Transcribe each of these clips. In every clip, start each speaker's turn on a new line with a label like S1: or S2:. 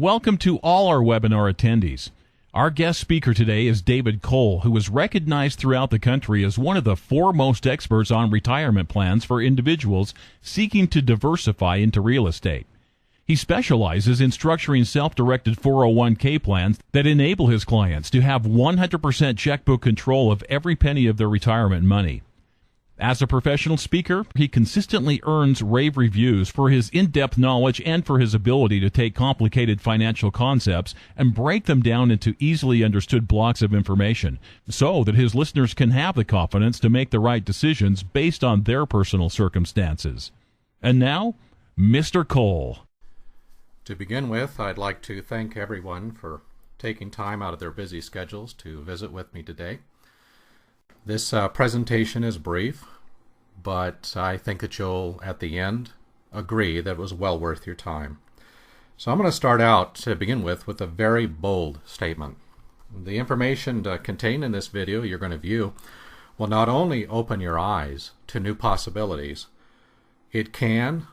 S1: Welcome to all our webinar attendees. Our guest speaker today is David Cole, who is recognized throughout the country as one of the foremost experts on retirement plans for individuals seeking to diversify into real estate. He specializes in structuring self-directed 401k plans that enable his clients to have 100% checkbook control of every penny of their retirement money. As a professional speaker, he consistently earns rave reviews for his in-depth knowledge and for his ability to take complicated financial concepts and break them down into easily understood blocks of information so that his listeners can have the confidence to make the right decisions based on their personal circumstances. And now, Mr. Cole.
S2: To begin with, I'd like to thank everyone for taking time out of their busy schedules to visit with me today. This presentation is brief, but I think that you'll, at the end, agree that it was well worth your time. So I'm going to start out, to begin with a very bold statement. The information contained in this video you're going to view will not only open your eyes to new possibilities, it can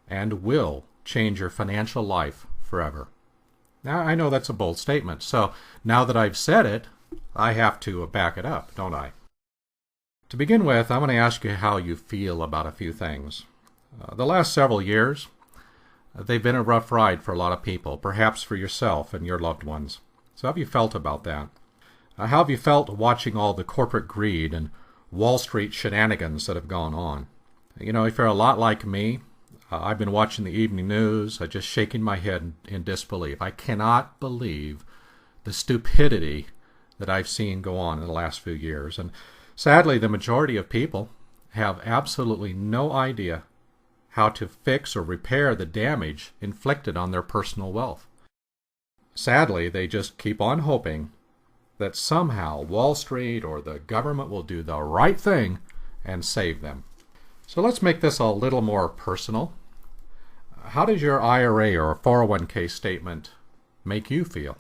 S2: and will change your financial life forever. Now, I know that's a bold statement, so now that I've said it, I have to back it up, don't I? To begin with, I want to ask you how you feel about a few things. The last several years, they've been a rough ride for a lot of people, perhaps for yourself and your loved ones. So how have you felt about that? How have you felt watching all the corporate greed and Wall Street shenanigans that have gone on? You know, if you're a lot like me, I've been watching the evening news, just shaking my head in disbelief. I cannot believe the stupidity that I've seen go on in the last few years. And sadly, the majority of people have absolutely no idea how to fix or repair the damage inflicted on their personal wealth. Sadly, they just keep on hoping that somehow Wall Street or the government will do the right thing and save them. So let's make this a little more personal. How does your IRA or 401k statement make you feel?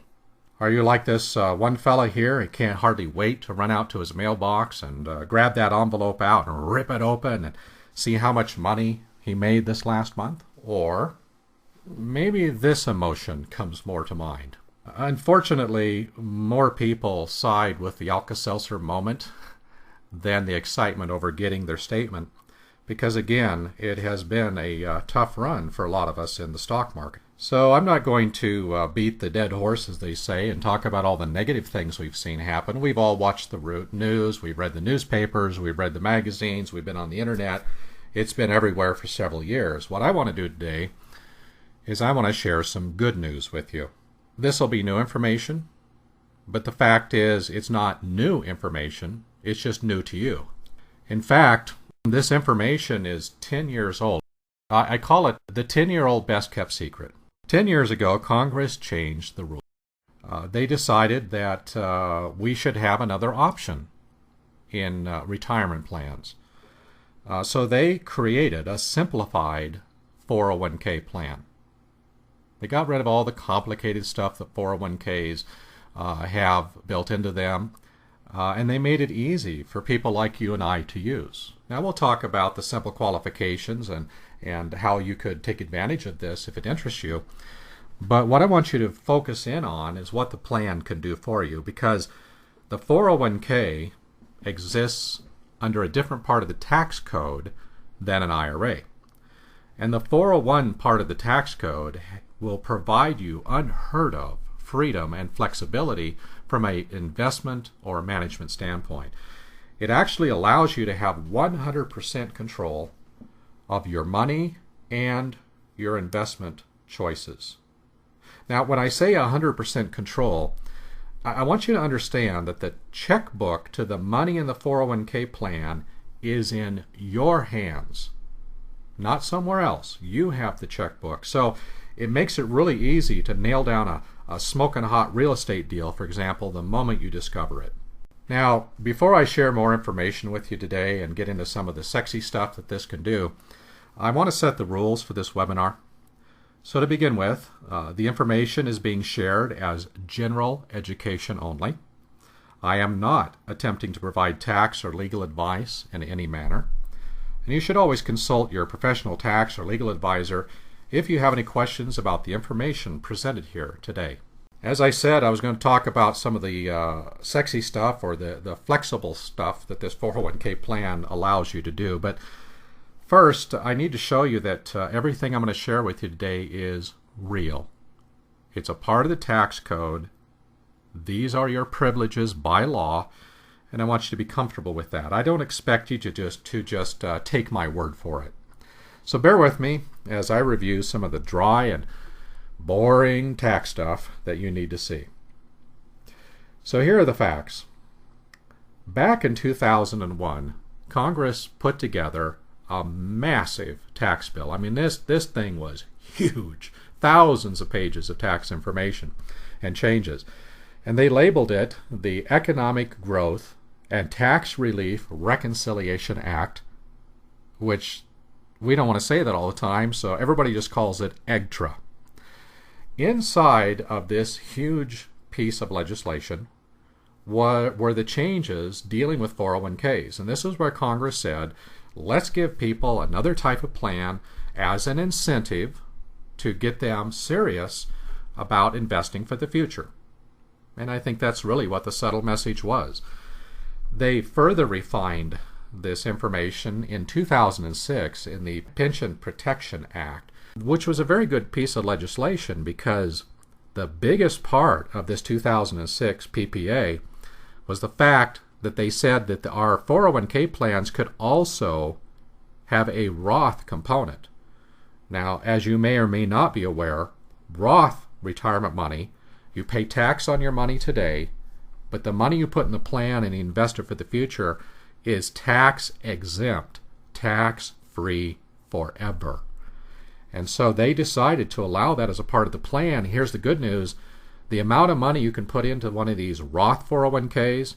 S2: Are you like this one fella here? He can't hardly wait to run out to his mailbox and grab that envelope out and rip it open and see how much money he made this last month? Or maybe this emotion comes more to mind. Unfortunately, more people side with the Alka-Seltzer moment than the excitement over getting their statement, because again, it has been a tough run for a lot of us in the stock market. So I'm not going to beat the dead horse, as they say, and talk about all the negative things we've seen happen. We've all watched the news, we've read the newspapers, we've read the magazines, we've been on the internet. It's been everywhere for several years. What I want to do today is I want to share some good news with you. This will be new information, but the fact is it's not new information, it's just new to you. In fact, this information is 10 years old. I call it the 10-year-old best-kept secret. 10 years ago, Congress changed the rules. They decided that we should have another option in retirement plans. So they created a simplified 401k plan. They got rid of all the complicated stuff that 401ks have built into them, and they made it easy for people like you and I to use. Now we'll talk about the simple qualifications and how you could take advantage of this if it interests you. But what I want you to focus in on is what the plan can do for you, because the 401k exists under a different part of the tax code than an IRA. And the 401 part of the tax code will provide you unheard of freedom and flexibility from an investment or management standpoint. It actually allows you to have 100% control of your money and your investment choices. Now, when I say 100% control, I want you to understand that the checkbook to the money in the 401k plan is in your hands, not somewhere else. You have the checkbook. So it makes it really easy to nail down a smoking hot real estate deal, for example, the moment you discover it. Now, before I share more information with you today and get into some of the sexy stuff that this can do, I want to set the rules for this webinar. So to begin with, the information is being shared as general education only. I am not attempting to provide tax or legal advice in any manner. And you should always consult your professional tax or legal advisor if you have any questions about the information presented here today. As I said, I was going to talk about some of the sexy stuff or the flexible stuff that this 401k plan allows you to do. But first, I need to show you that everything I'm going to share with you today is real. It's a part of the tax code. These are your privileges by law, and I want you to be comfortable with that. I don't expect you to just take my word for it. So bear with me as I review some of the dry and boring tax stuff that you need to see. So here are the facts. Back in 2001, Congress put together a massive tax bill. I mean, this thing was huge. Thousands of pages of tax information and changes. And they labeled it the Economic Growth and Tax Relief Reconciliation Act, which we don't want to say that all the time, so everybody just calls it EGTRA. Inside of this huge piece of legislation were the changes dealing with 401ks. And this is where Congress said, let's give people another type of plan as an incentive to get them serious about investing for the future. And I think that's really what the subtle message was. They further refined this information in 2006 in the Pension Protection Act, which was a very good piece of legislation because the biggest part of this 2006 PPA was the fact that they said that our 401k plans could also have a Roth component. Now, as you may or may not be aware, Roth retirement money, you pay tax on your money today, but the money you put in the plan and invest it for the future is tax exempt, tax free forever. And so they decided to allow that as a part of the plan. Here's the good news. The amount of money you can put into one of these Roth 401ks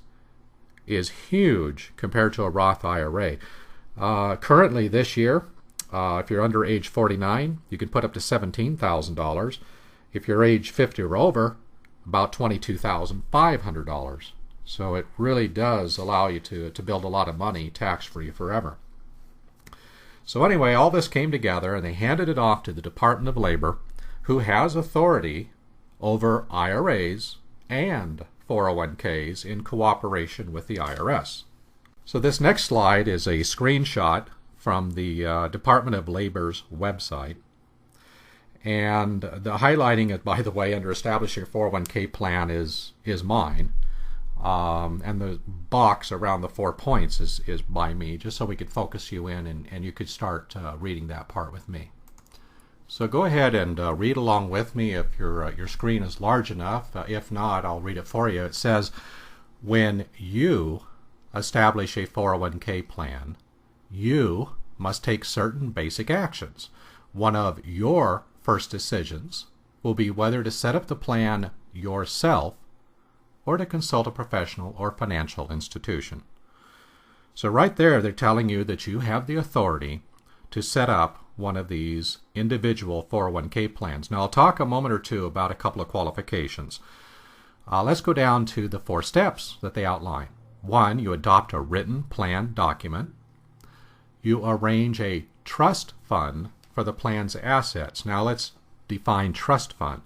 S2: is huge compared to a Roth IRA. Currently this year, if you're under age 49, you can put up to $17,000. If you're age 50 or over, about $22,500. So it really does allow you to build a lot of money tax-free forever. So anyway, all this came together and they handed it off to the Department of Labor, who has authority over IRAs and 401ks in cooperation with the IRS. So this next slide is a screenshot from the Department of Labor's website. And the highlighting it, by the way, under establishing a 401k plan is mine. And the box around the 4 points is by me, just so we could focus you in and you could start reading that part with me. So go ahead and read along with me if your screen is large enough. If not, I'll read it for you. It says, when you establish a 401k plan, you must take certain basic actions. One of your first decisions will be whether to set up the plan yourself or to consult a professional or financial institution. So right there, they're telling you that you have the authority to set up one of these individual 401k plans. Now, I'll talk a moment or two about a couple of qualifications. Let's go down to the 4 steps that they outline. 1, you adopt a written plan document. You arrange a trust fund for the plan's assets. Now, let's define trust fund.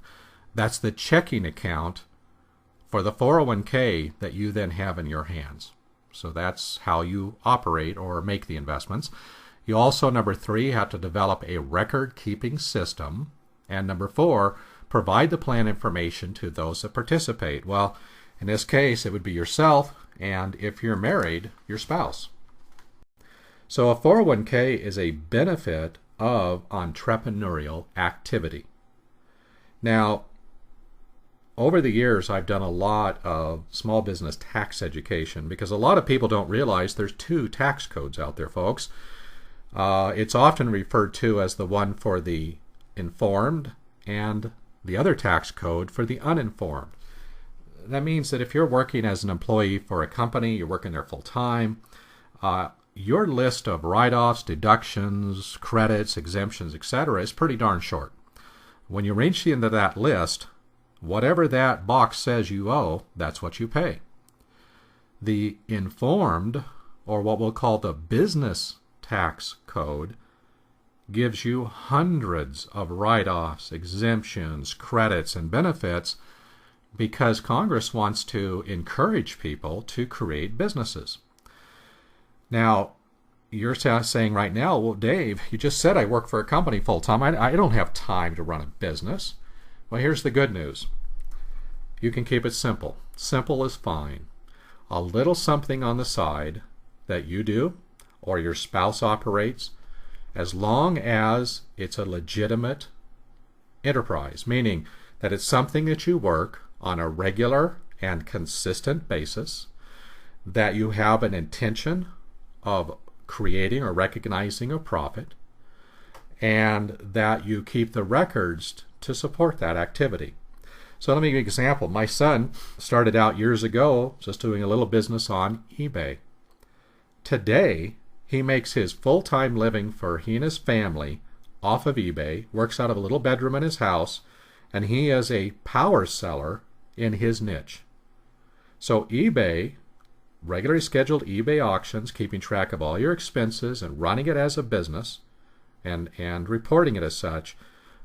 S2: That's the checking account for the 401k that you then have in your hands. So that's how you operate or make the investments. You also, number 3, have to develop a record-keeping system. And number 4, provide the plan information to those that participate. Well, in this case, it would be yourself, and if you're married, your spouse. So a 401k is a benefit of entrepreneurial activity. Now, over the years, I've done a lot of small business tax education because a lot of people don't realize there's 2 tax codes out there, folks. It's often referred to as the one for the informed and the other tax code for the uninformed. That means that if you're working as an employee for a company, you're working there full time, your list of write-offs, deductions, credits, exemptions, etc. is pretty darn short. When you reach the end of that list, whatever that box says you owe, that's what you pay. The informed, or what we'll call the business tax code, gives you hundreds of write-offs, exemptions, credits, and benefits because Congress wants to encourage people to create businesses. Now, you're saying right now, well, Dave, you just said I work for a company full-time. I don't have time to run a business. Well, here's the good news. You can keep it simple. Simple is fine. A little something on the side that you do or your spouse operates, as long as it's a legitimate enterprise, meaning that it's something that you work on a regular and consistent basis, that you have an intention of creating or recognizing a profit, and that you keep the records to support that activity. So let me give you an example. My son started out years ago just doing a little business on eBay. Today, he makes his full-time living for he and his family off of eBay, works out of a little bedroom in his house, and he is a power seller in his niche. So eBay, regularly scheduled eBay auctions, keeping track of all your expenses and running it as a business and reporting it as such,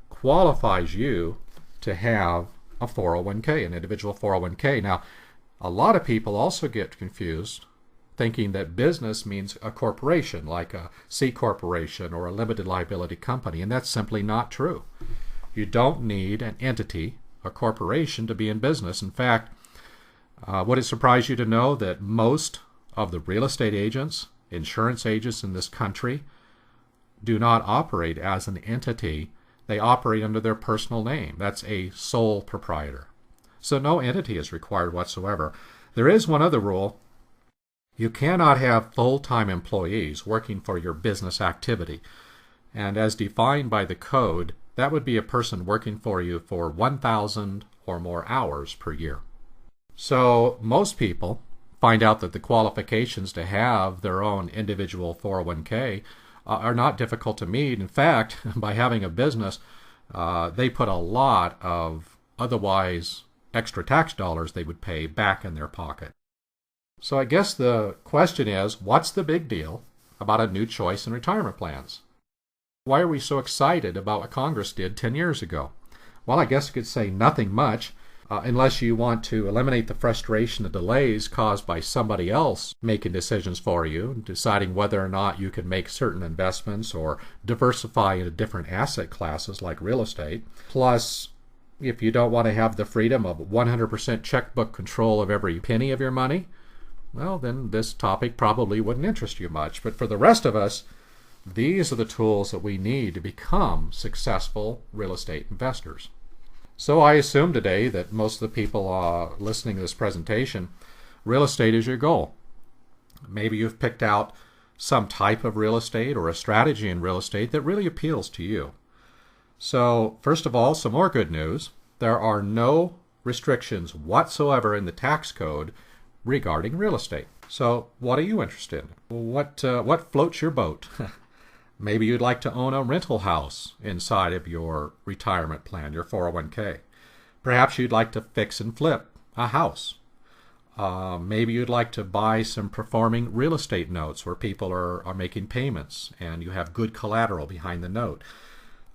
S2: qualifies you to have a 401k, an individual 401k. Now, a lot of people also get confused thinking that business means a corporation, like a C corporation or a limited liability company, and that's simply not true. You don't need an entity, a corporation, to be in business. In fact, would it surprise you to know that most of the real estate agents, insurance agents in this country do not operate as an entity? They operate under their personal name. That's a sole proprietor. So no entity is required whatsoever. There is one other rule. You cannot have full-time employees working for your business activity. And as defined by the code, that would be a person working for you for 1,000 or more hours per year. So most people find out that the qualifications to have their own individual 401k are not difficult to meet. In fact, by having a business, they put a lot of otherwise extra tax dollars they would pay back in their pocket. So I guess the question is, what's the big deal about a new choice in retirement plans? Why are we so excited about what Congress did 10 years ago? Well, I guess you could say nothing much. Unless you want to eliminate the frustration and delays caused by somebody else making decisions for you, deciding whether or not you can make certain investments or diversify into different asset classes like real estate. Plus, if you don't want to have the freedom of 100% checkbook control of every penny of your money, well, then this topic probably wouldn't interest you much. But for the rest of us, these are the tools that we need to become successful real estate investors. So I assume today that most of the people listening to this presentation, real estate is your goal. Maybe you've picked out some type of real estate or a strategy in real estate that really appeals to you. So first of all, some more good news. There are no restrictions whatsoever in the tax code regarding real estate. So what are you interested in? What floats your boat? Maybe you'd like to own a rental house inside of your retirement plan, your 401k. Perhaps you'd like to fix and flip a house. Maybe you'd like to buy some performing real estate notes where people are making payments and you have good collateral behind the note.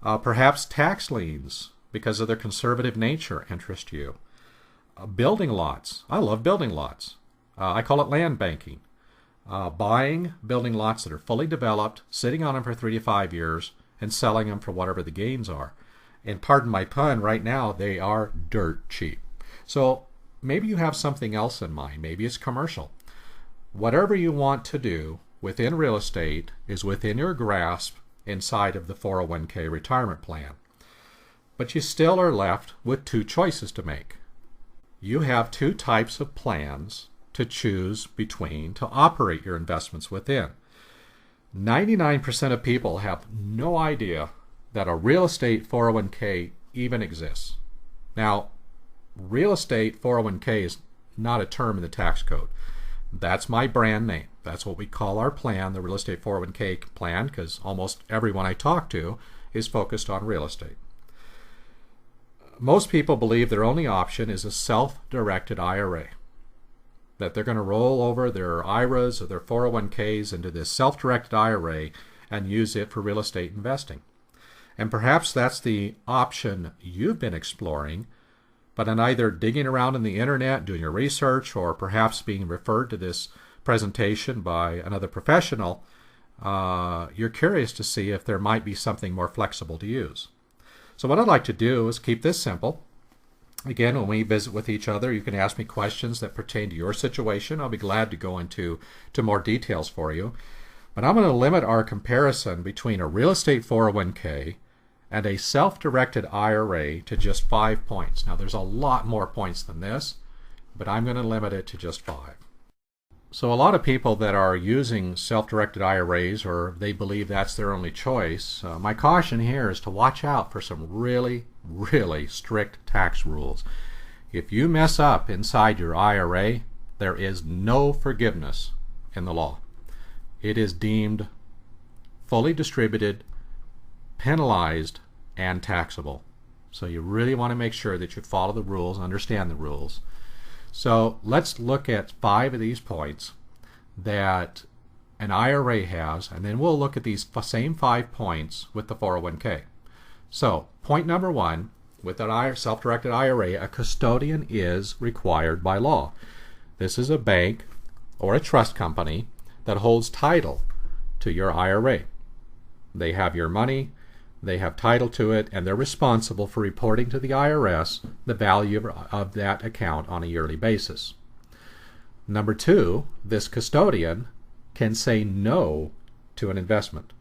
S2: Perhaps tax liens, because of their conservative nature, interest you. Building lots. I love building lots. I call it land banking. Buying building lots that are fully developed, sitting on them for 3 to 5 years, and selling them for whatever the gains are. And pardon my pun, right now they are dirt cheap. So maybe you have something else in mind. Maybe it's commercial. Whatever you want to do within real estate is within your grasp inside of the 401k retirement plan. But you still are left with 2 choices to make. You have 2 types of plans to choose between to operate your investments within. 99% of people have no idea that a real estate 401k even exists. Now, real estate 401k is not a term in the tax code. That's my brand name. That's what we call our plan, the real estate 401k plan, because almost everyone I talk to is focused on real estate. Most people believe their only option is a self-directed IRA. That they're going to roll over their IRAs or their 401ks into this self-directed IRA and use it for real estate investing. And perhaps that's the option you've been exploring, but in either digging around in the internet, doing your research, or perhaps being referred to this presentation by another professional, you're curious to see if there might be something more flexible to use. So what I'd like to do is keep this simple. Again, when we visit with each other, you can ask me questions that pertain to your situation. I'll be glad to go into more details for you. But I'm going to limit our comparison between a real estate 401k and a self-directed IRA to just 5 points. Now, there's a lot more points than this, but I'm going to limit it to just 5. So a lot of people that are using self-directed IRAs, or they believe that's their only choice, my caution here is to watch out for some really, really strict tax rules. If you mess up inside your IRA, there is no forgiveness in the law. It is deemed fully distributed, penalized, and taxable. So you really want to make sure that you follow the rules, understand the rules. So let's look at 5 of these points that an IRA has, and then we'll look at these same 5 points with the 401k. So point number 1, with an self-directed IRA, a custodian is required by law. This is a bank or a trust company that holds title to your IRA. They have your money, they have title to it, and they're responsible for reporting to the IRS the value of that account on a yearly basis. Number 2, this custodian can say no to an investment.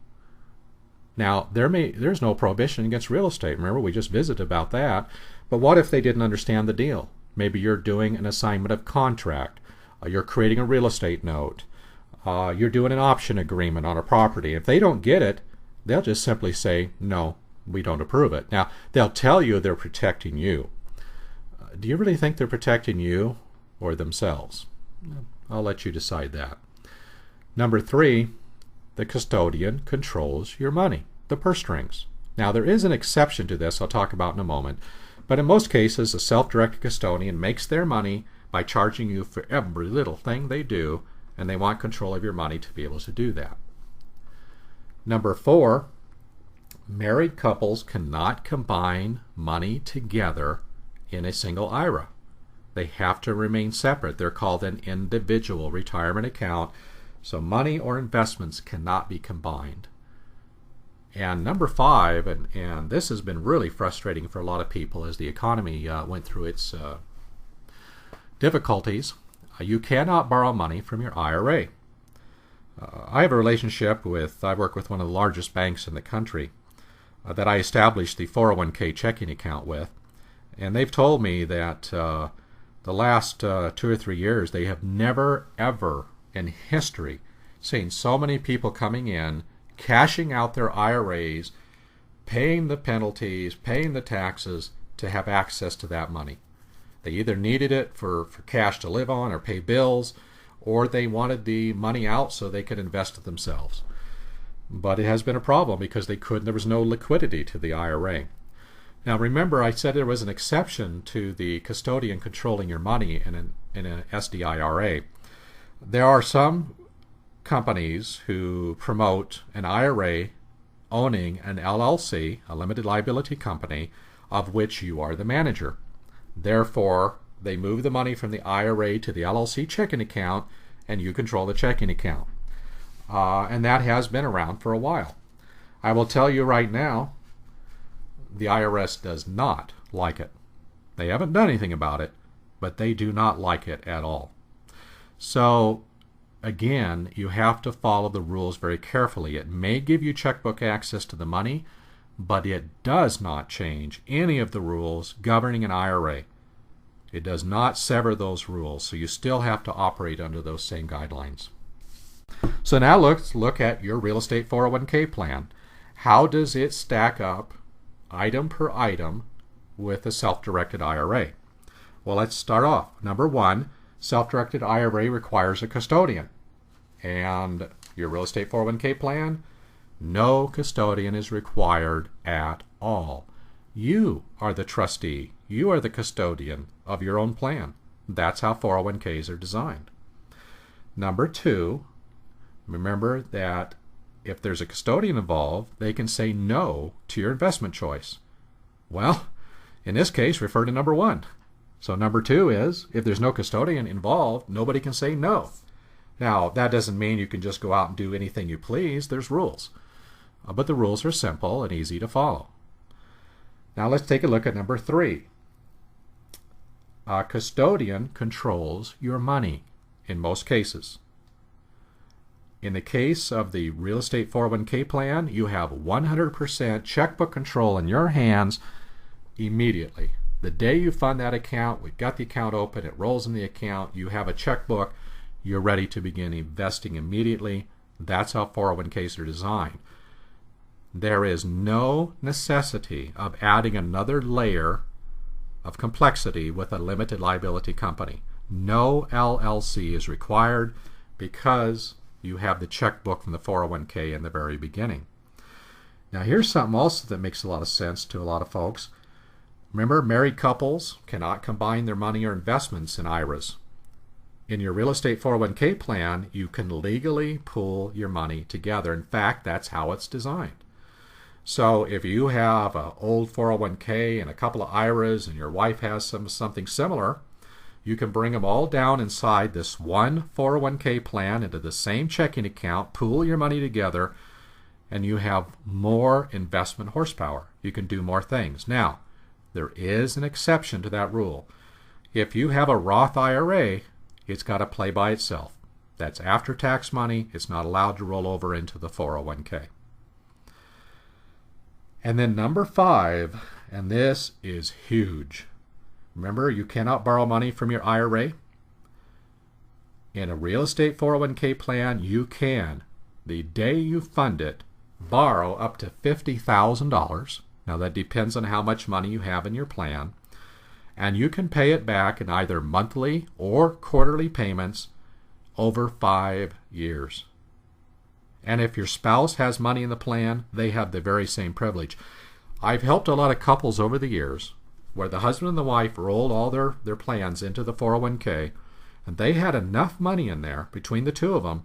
S2: Now, there's no prohibition against real estate. Remember, we just visited about that. But what if they didn't understand the deal? Maybe you're doing an assignment of contract. You're creating a real estate note. You're doing an option agreement on a property. If they don't get it, they'll just simply say, no, we don't approve it. Now, they'll tell you they're protecting you. Do you really think they're protecting you or themselves? I'll let you decide that. Number 3, the custodian controls your money, the purse strings. Now, there is an exception to this I'll talk about in a moment, but in most cases, a self-directed custodian makes their money by charging you for every little thing they do, and they want control of your money to be able to do that. Number 4, married couples cannot combine money together in a single IRA. They have to remain separate. They're called an individual retirement account, so money or investments cannot be combined. And number 5, and this has been really frustrating for a lot of people as the economy went through its difficulties, you cannot borrow money from your IRA. I have a relationship I work with one of the largest banks in the country that I established the 401k checking account with, and they've told me that the last 2 or 3 years they have never ever in history seen so many people coming in, cashing out their IRAs, paying the penalties, paying the taxes to have access to that money. They either needed it for cash to live on or pay bills, or they wanted the money out so they could invest it themselves. But it has been a problem because there was no liquidity to the IRA. Now remember, I said there was an exception to the custodian controlling your money in an SDIRA. There are some companies who promote an IRA owning an LLC, a limited liability company, of which you are the manager. Therefore, they move the money from the IRA to the LLC checking account, and you control the checking account. And that has been around for a while. I will tell you right now, the IRS does not like it. They haven't done anything about it, but they do not like it at all. So, again, you have to follow the rules very carefully. It may give you checkbook access to the money, but it does not change any of the rules governing an IRA. It does not sever those rules, so you still have to operate under those same guidelines. So now let's look at your real estate 401k plan. How does it stack up item per item with a self-directed IRA? Well, let's start off. Number 1, self-directed IRA requires a custodian. And your real estate 401k plan, no custodian is required at all. You are the trustee. You are the custodian of your own plan. That's how 401ks are designed. Number 2, remember that if there's a custodian involved, they can say no to your investment choice. Well, in this case, refer to number 1. So number 2 is, if there's no custodian involved, nobody can say no. Now, that doesn't mean you can just go out and do anything you please. There's rules. But the rules are simple and easy to follow. Now let's take a look at number 3. A custodian controls your money in most cases. In the case of the real estate 401k plan, you have 100% checkbook control in your hands immediately. The day you fund that account, we've got the account open, it rolls in the account, you have a checkbook, you're ready to begin investing immediately. That's how 401ks are designed. There is no necessity of adding another layer of complexity with a limited liability company. No LLC is required because you have the checkbook from the 401k in the very beginning. Now here's something also that makes a lot of sense to a lot of folks. Remember, married couples cannot combine their money or investments in IRAs. In your real estate 401k plan, you can legally pool your money together. In fact, that's how it's designed. So if you have an old 401k and a couple of IRAs and your wife has something similar, you can bring them all down inside this one 401k plan into the same checking account, pool your money together, and you have more investment horsepower. You can do more things. Now, there is an exception to that rule. If you have a Roth IRA, it's got to play by itself. That's after-tax money. It's not allowed to roll over into the 401k. And then number 5, and this is huge. Remember, you cannot borrow money from your IRA. In a real estate 401k plan, you can, the day you fund it, borrow up to $50,000. Now that depends on how much money you have in your plan. And you can pay it back in either monthly or quarterly payments over 5 years. And if your spouse has money in the plan, they have the very same privilege. I've helped a lot of couples over the years where the husband and the wife rolled all their plans into the 401k, and they had enough money in there between the two of them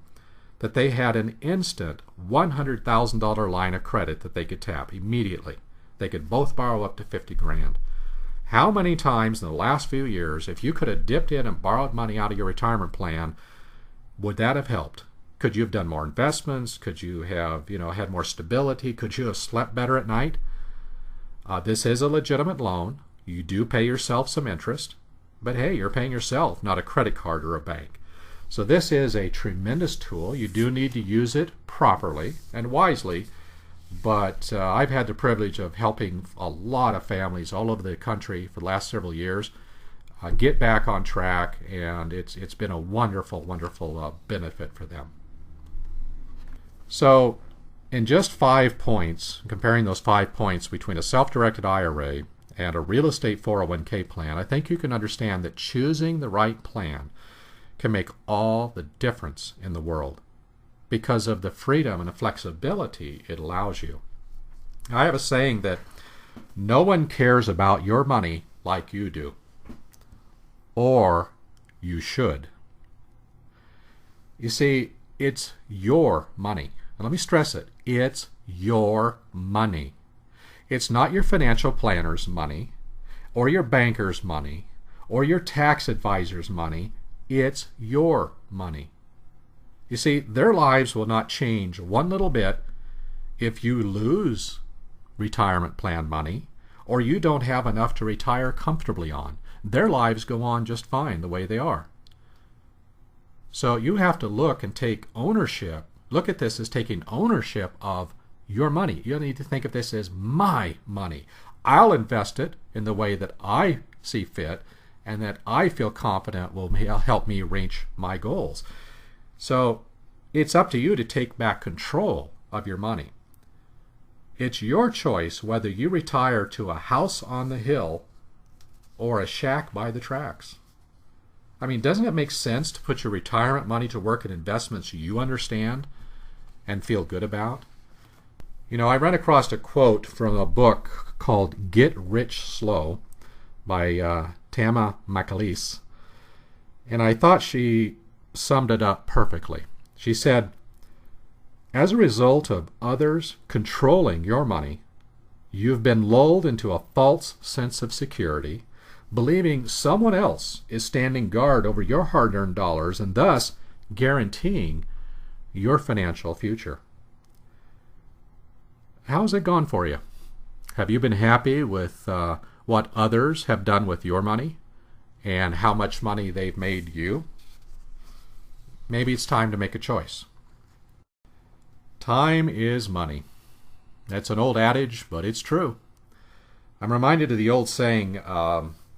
S2: that they had an instant $100,000 line of credit that they could tap immediately. They could both borrow up to $50,000. How many times in the last few years, if you could have dipped in and borrowed money out of your retirement plan, would that have helped? Could you have done more investments? Could you have, had more stability? Could you have slept better at night? This is a legitimate loan. You do pay yourself some interest, but hey, you're paying yourself, not a credit card or a bank. So this is a tremendous tool. You do need to use it properly and wisely, but I've had the privilege of helping a lot of families all over the country for the last several years get back on track, and it's been a wonderful, wonderful benefit for them. So in just 5 points, comparing those 5 points between a self-directed IRA and a real estate 401k plan, I think you can understand that choosing the right plan can make all the difference in the world because of the freedom and the flexibility it allows you. I have a saying that no one cares about your money like you do, or you should. You see, it's your money. And let me stress it. It's your money. It's not your financial planner's money, or your banker's money, or your tax advisor's money. It's your money. You see, their lives will not change one little bit if you lose retirement plan money or you don't have enough to retire comfortably on. Their lives go on just fine the way they are. So you have to look and take ownership. Look at this as taking ownership of your money. You need to think of this as my money. I'll invest it in the way that I see fit and that I feel confident will help me reach my goals. So it's up to you to take back control of your money. It's your choice whether you retire to a house on the hill or a shack by the tracks. I mean, doesn't it make sense to put your retirement money to work in investments you understand and feel good about? I ran across a quote from a book called Get Rich Slow by Tama McAleese, and I thought she summed it up perfectly. She said, As a result of others controlling your money, you've been lulled into a false sense of security, believing someone else is standing guard over your hard-earned dollars and thus guaranteeing your financial future. How's it gone for you? Have you been happy with what others have done with your money and how much money they've made you? Maybe it's time to make a choice. Time is money. That's an old adage, but it's true. I'm reminded of the old saying,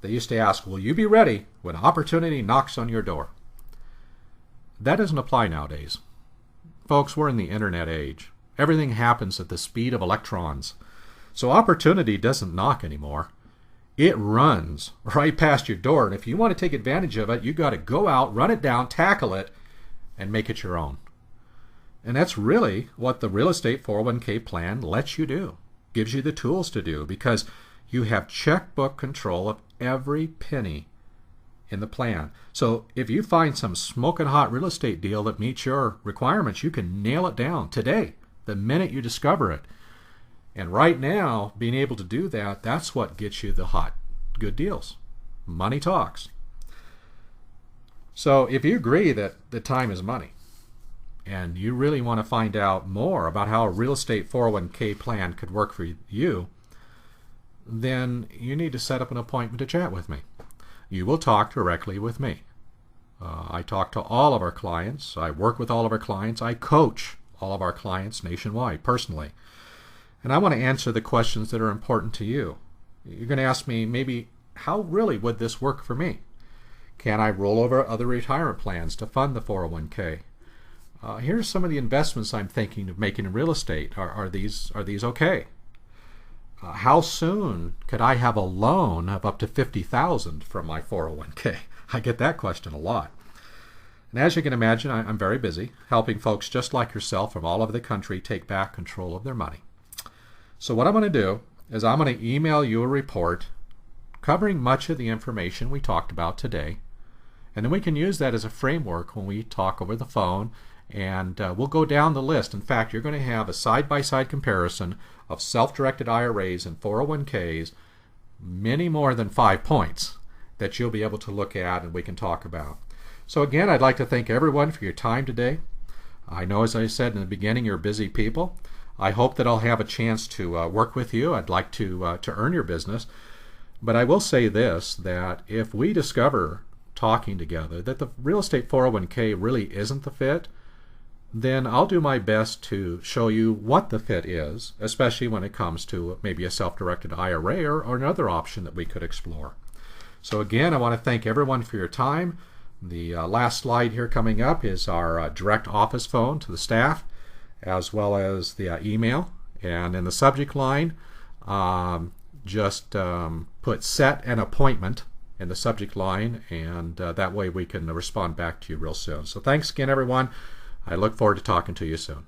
S2: they used to ask, will you be ready when opportunity knocks on your door? That doesn't apply nowadays. Folks, we're in the internet age. Everything happens at the speed of electrons. So opportunity doesn't knock anymore. It runs right past your door. And if you want to take advantage of it, you got to go out, run it down, tackle it, and make it your own. And that's really what the real estate 401k plan lets you do. Gives you the tools to do, because you have checkbook control of every penny in the plan. So if you find some smoking hot real estate deal that meets your requirements, you can nail it down today, the minute you discover it. And right now, being able to do that, that's what gets you the hot, good deals. Money talks. So if you agree that the time is money, and you really want to find out more about how a real estate 401k plan could work for you, then you need to set up an appointment to chat with me. You will talk directly with me. I talk to all of our clients. I work with all of our clients. I coach all of our clients nationwide personally. And I want to answer the questions that are important to you. You're going to ask me, maybe, how really would this work for me? Can I roll over other retirement plans to fund the 401k? Here's some of the investments I'm thinking of making in real estate. Are these okay? How soon could I have a loan of up to $50,000 from my 401k? I get that question a lot. And as you can imagine, I'm very busy helping folks just like yourself from all over the country take back control of their money. So what I'm going to do is I'm going to email you a report covering much of the information we talked about today. And then we can use that as a framework when we talk over the phone, and we'll go down the list. In fact, you're going to have a side-by-side comparison of self-directed IRAs and 401ks, many more than 5 points that you'll be able to look at and we can talk about. So again, I'd like to thank everyone for your time today. I know, as I said in the beginning, you're busy people. I hope that I'll have a chance to work with you. I'd like to earn your business. But I will say this, that if we discover talking together that the real estate 401k really isn't the fit, then I'll do my best to show you what the fit is, especially when it comes to maybe a self-directed IRA or another option that we could explore. So again, I want to thank everyone for your time. The last slide here coming up is our direct office phone to the staff, as well as the email. And in the subject line, just put set an appointment in the subject line, and that way we can respond back to you real soon. So thanks again, everyone. I look forward to talking to you soon.